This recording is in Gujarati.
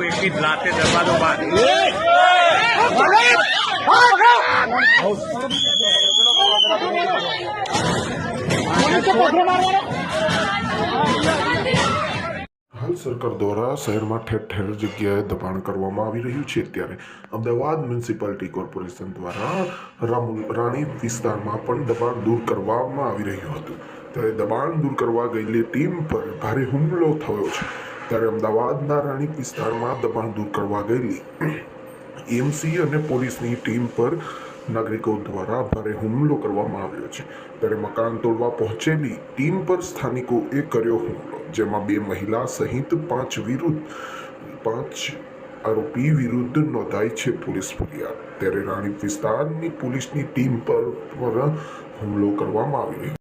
આખું એકી જ લાતે દરવાજો બાદ હાલ સરકાર દ્વારા શહેરમાં ઠેર ઠેર જગ્યાએ દબાણ કરવામાં આવી રહ્યું છે ત્યારે અમદાવાદ મ્યુનિસિપાલિટી કોર્પોરેશન દ્વારા રાણી વિસ્તારમાં પણ દબાણ દૂર કરવામાં આવી રહ્યું હતું ત્યારે દબાણ દૂર કરવા ગયેલી ટીમ પર ભારે હુમલો થયો છે ત્યારે અમદાવાદના રાણી વિસ્તારમાં દબાણ દૂર કરવા ગયેલી એમસી અને પોલીસની ટીમ પર નાગરિકો દ્વારા ભારે હુમલો કરવામાં આવ્યો છે ત્યારે મકાન તોડવા પહોંચેલી ટીમ પર સ્થાનિકોએ કર્યો હુમલો જેમાં 2 મહિલા સહિત 5 આરોપી વિરુદ્ધ નોંધાઈ છે પોલીસ ફરિયાદ ત્યારે રાણી વિસ્તારની પોલીસની ટીમ પર હુમલો કરવામાં આવી રહ્યો